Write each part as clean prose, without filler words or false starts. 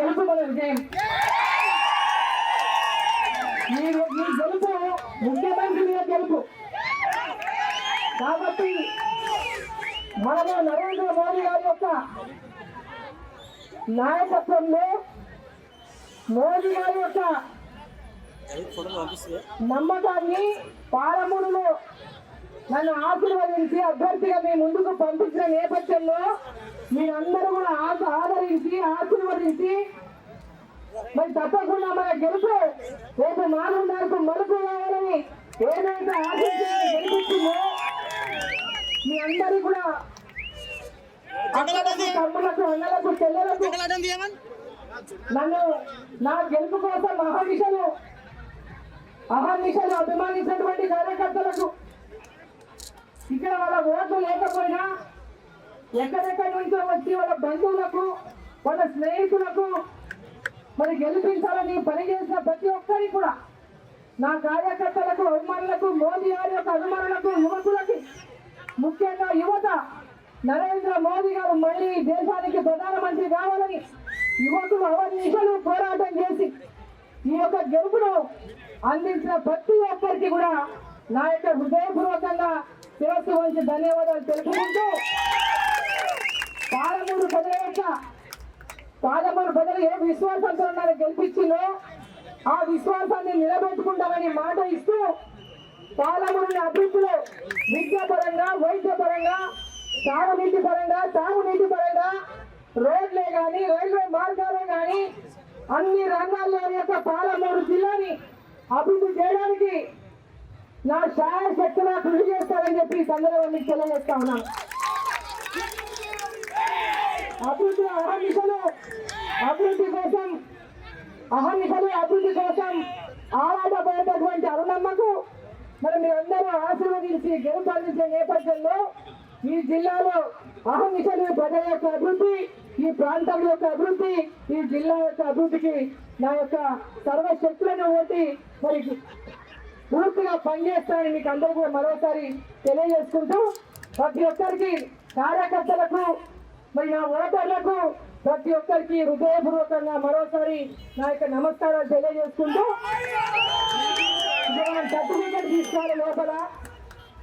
గెలుపు మన విజయం. ఈ గెలుపు ముఖ్యమంత్రి మీద గెలుపు కాబట్టి మనము నరేంద్ర మోదీ గారి యొక్క నాయకత్వంలో మోదీ గారి యొక్క నమ్మకాన్ని పాలమూరులో నన్ను ఆశీర్వదించి అభ్యర్థిగా మీ ముందుకు పంపించిన నేపథ్యంలో మీరందరూ కూడా ఆదరించి ఆశీర్వదించి మరి తప్పకుండా మన గెలుపు రేపు మానవులకు మలుపు కావాలని ఏదైతే ఆశించి గెలిపించిందో మీ అందరూ కూడా తమ్ములకు అన్నలకు చెల్లెలకు నన్ను నా గెలుపు కోసం అహర్నిశలు అభిమానించినటువంటి కార్యకర్తలకు ఇక్కడ వాళ్ళ ఓట్లు లేకపోయినా ఎక్కడెక్కడి నుంచో వచ్చి వాళ్ళ బంధువులకు వాళ్ళ స్నేహితులకు మరి గెలిపించాలని పనిచేసిన ప్రతి ఒక్కరికి కూడా నా కార్యకర్తలకు అభిమానులకు మోదీ గారి యొక్క అభిమానులకు యువకులకి ముఖ్యంగా యువత నరేంద్ర మోదీ గారు మళ్ళీ దేశానికి ప్రధానమంత్రి కావాలని యువకులు అహర్నిశలు పోరాటం చేసి ఈ యొక్క గెలుపును అందించిన ప్రతి ఒక్కరికి కూడా నా యొక్క హృదయపూర్వకంగా శిరస్సు వంచి ధన్యవాదాలు తెలుపుకుంటూ పాలమూరు ప్రజలు ఏ విశ్వాసంతో ఉన్నారో గెలిపించిందో ఆ విశ్వాసాన్ని నిలబెట్టుకుంటామని మాట ఇస్తూ పాలమూరుని అభివృద్ధిలో విద్యాపరంగా వైద్యపరంగా తాగునీటి పరంగా రోడ్లే కానీ రైల్వే మార్గాలే కానీ అన్ని రంగాల్లో యొక్క పాలమూరు జిల్లాని అభివృద్ధి చేయడానికి నా శాయశక్తిగా కృషి చేస్తారని చెప్పి ఈ సందర్భంగా మీకు తెలియజేస్తా ఉన్నాను. అభివృద్ధి కోసం ఆరాటపడేటటువంటి అరుణమ్మకు మరి మీరందరూ ఆశీర్వదించి గెలుపు అందించే నేపథ్యంలో ఈ జిల్లాలో అహర్నిశలు ప్రజల యొక్క అభివృద్ధి, ఈ ప్రాంతం యొక్క అభివృద్ధి, ఈ జిల్లా యొక్క అభివృద్ధికి నా యొక్క సర్వశక్తులను ఓటి మరి పూర్తిగా పనిచేస్తానని మీకు అందరూ కూడా మరోసారి తెలియజేసుకుంటూ ప్రతి ఒక్కరికి కార్యకర్తలకు మరి నా ఓటర్లకు ప్రతి ఒక్కరికి హృదయపూర్వకంగా మరోసారి నా యొక్క నమస్కారాలు తెలియజేసుకుంటూ సర్టిఫికెట్ తీసుకోవాలి. లోపల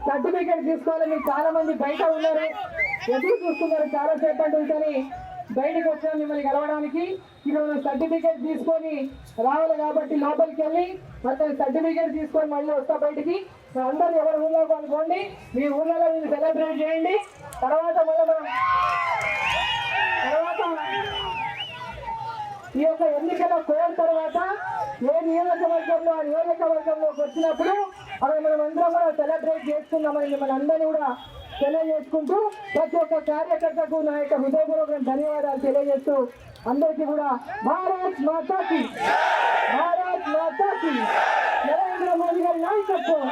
సర్టిఫికెట్ తీసుకోవాలి. మీరు చాలా మంది బయట ఉన్నారు, ఎదురు చూస్తున్నారు చాలా సేపటి నుంచి బయటకు వచ్చాను మిమ్మల్ని కలవడానికి. ఈరోజు సర్టిఫికేట్ తీసుకొని రావాలి కాబట్టి లోపలికి వెళ్ళి ಮತ್ತೆ సర్టిఫికేట్ తీసుకొని మళ్ళీ వస్తా బయటికి. అందరూ ఎవరు ఊళ్ళో అనుకోండి, మీ ఊళ్ళలో మీరు సెలబ్రేట్ చేయండి. తర్వాత ఈ యొక్క ఎన్నికల కోడ్ తర్వాత ఏ నియోజకవర్గంలో ఆ నియోజకవర్గంలోకి వచ్చినప్పుడు అవి మనం అందరం కూడా సెలబ్రేట్ చేసుకుందామని మిమ్మల్ని అందరినీ కూడా తెలియజేసుకుంటూ ప్రతి ఒక్క కార్యకర్తకు నా యొక్క హృదయపూర్వక ధన్యవాదాలు తెలియజేస్తూ అందరికీ కూడా భారత్ మాతాకి నరేంద్ర మోదీ గారి నాయకత్వం